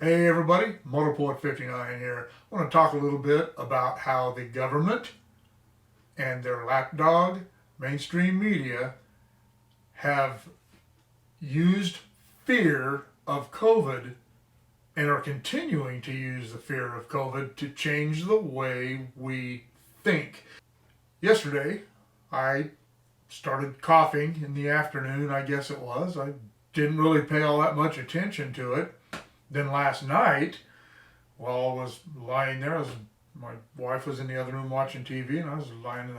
Hey everybody, Motorport59 here. I want to talk a little bit about how the government and their lapdog mainstream media have used fear of COVID and are continuing to use the fear of COVID to change the way we think. Yesterday, I started coughing in the afternoon, I guess it was. I didn't really pay all that much attention to it. Then last night, while I was lying there, my wife was in the other room watching TV, and I was lying in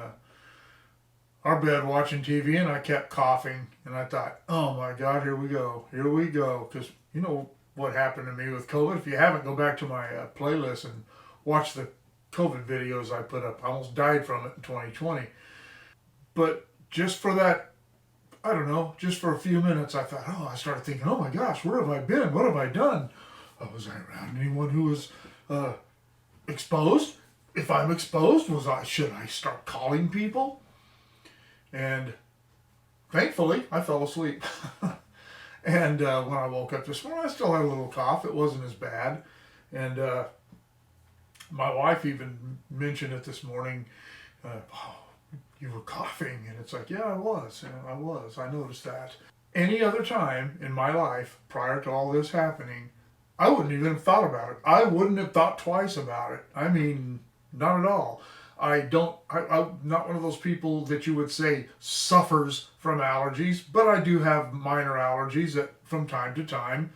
our bed watching TV, and I kept coughing, and I thought, oh my God, here we go, because you know what happened to me with COVID. If you haven't, go back to my playlist and watch the COVID videos I put up. I almost died from it in 2020, but just for that, I don't know, just for a few minutes, I started thinking, oh my gosh, where have I been? What have I done? Was I around anyone who was uh, exposed? If I'm exposed, should I start calling people? And thankfully, I fell asleep. And when I woke up this morning, I still had a little cough. It wasn't as bad. And my wife even mentioned it this morning. Oh, you were coughing, and it's like, yeah, I was. I was. I noticed that. Any other time in my life prior to all this happening, I wouldn't even have thought about it. I wouldn't have thought twice about it. I mean, not at all. I'm not one of those people that you would say suffers from allergies, but I do have minor allergies that from time to time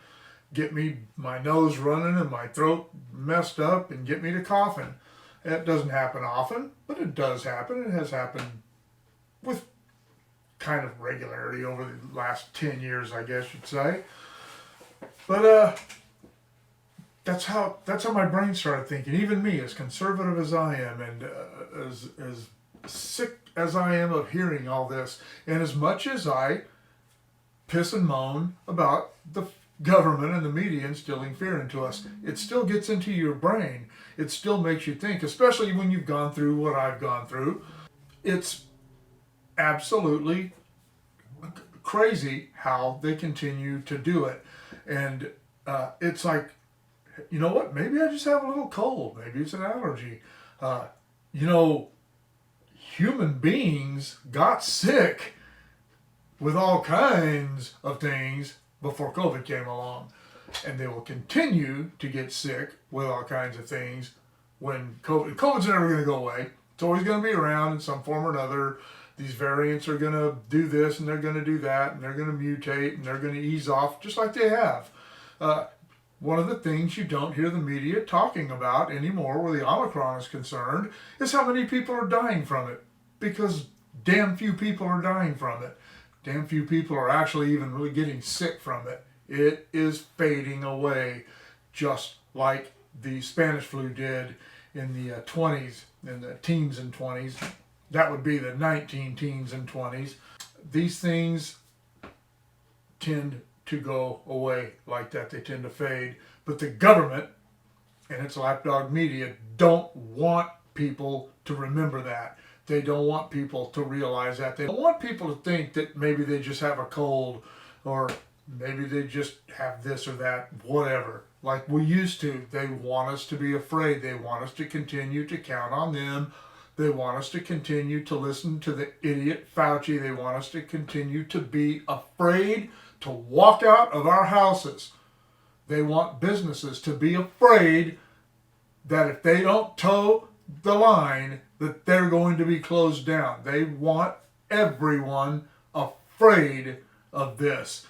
get me my nose running and my throat messed up and get me to coughing. It doesn't happen often, but it does happen. It has happened with kind of regularity over the last 10 years, I guess you'd say. But that's how my brain started thinking. Even me, as conservative as I am, and as sick as I am of hearing all this, and as much as I piss and moan about the government and the media instilling fear into us, it still gets into your brain. It still makes you think, especially when you've gone through what I've gone through. It's absolutely crazy how they continue to do it, and it's like, you know what? Maybe I just have a little cold. Maybe it's an allergy. Uh, you know, human beings got sick with all kinds of things before COVID came along. And they will continue to get sick with all kinds of things when COVID's never going to go away. It's always going to be around in some form or another. These variants are going to do this and they're going to do that and they're going to mutate and they're going to ease off just like they have. One of the things you don't hear the media talking about anymore where the Omicron is concerned is how many people are dying from it. Because damn few people are dying from it. Damn few people are actually even really getting sick from it. It is fading away just like the Spanish flu did in the 20s, in the teens and 20s. That would be the 19 teens and 20s. These things tend to go away like that. They tend to fade. But the government and its lapdog media don't want people to remember that. They don't want people to realize that. They don't want people to think that maybe they just have a cold or maybe they just have this or that, whatever. Like we used to. They want us to be afraid. They want us to continue to count on them. They want us to continue to listen to the idiot Fauci. They want us to continue to be afraid to walk out of our houses. They want businesses to be afraid that if they don't toe the line, that they're going to be closed down. They want everyone afraid of this.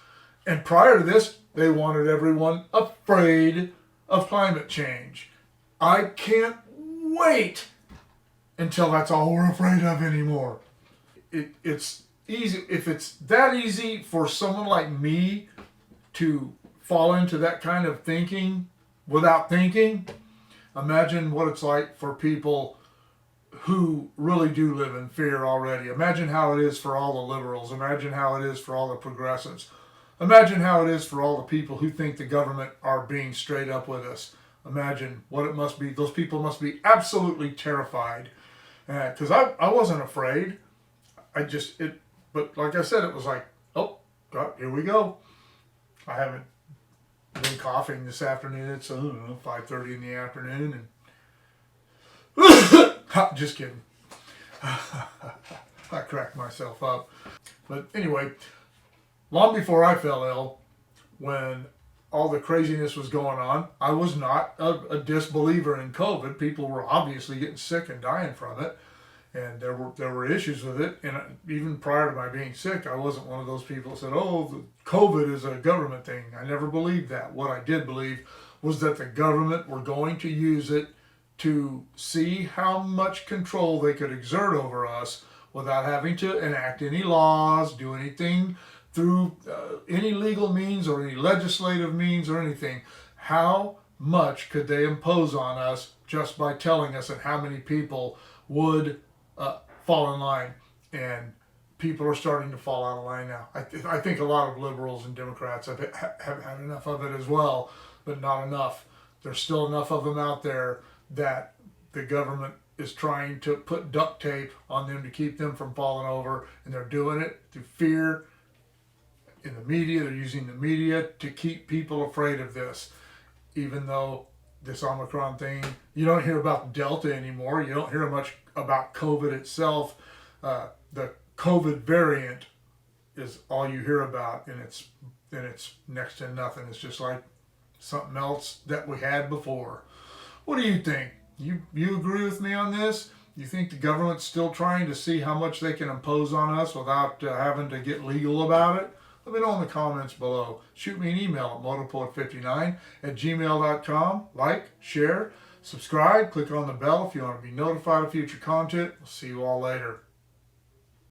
And prior to this, they wanted everyone afraid of climate change. I can't wait until that's all we're afraid of anymore. It's easy. If it's that easy for someone like me to fall into that kind of thinking without thinking, imagine what it's like for people who really do live in fear already. Imagine how it is for all the liberals. Imagine how it is for all the progressives. Imagine how it is for all the people who think the government are being straight up with us. Imagine what it must be. Those people must be absolutely terrified. Because I wasn't afraid. But like I said, it was like, oh, God, here we go. I haven't I've been coughing this afternoon. It's, I don't know, 5:30 in the afternoon. And just kidding. I cracked myself up. But anyway, long before I fell ill, when all the craziness was going on, I was not a disbeliever in COVID. People were obviously getting sick and dying from it, and there were issues with it. And even prior to my being sick, I wasn't one of those people that said, "Oh, the COVID is a government thing." I never believed that. What I did believe was that the government were going to use it to see how much control they could exert over us without having to enact any laws, do anything through any legal means or any legislative means or anything. How much could they impose on us just by telling us and how many people would fall in line? And people are starting to fall out of line now. I think a lot of liberals and Democrats have had enough of it as well, but not enough. There's still enough of them out there that the government is trying to put duct tape on them to keep them from falling over, and they're doing it through fear. In the media, they're using the media to keep people afraid of this. Even though this Omicron thing, you don't hear about Delta anymore. You don't hear much about COVID itself. The COVID variant is all you hear about, and it's next to nothing. It's just like something else that we had before. What do you think? You agree with me on this? You think the government's still trying to see how much they can impose on us without having to get legal about it? Let me know in the comments below. Shoot me an email at motorpoet59@gmail.com. Like, share, subscribe, click on the bell if you want to be notified of future content. We'll see you all later.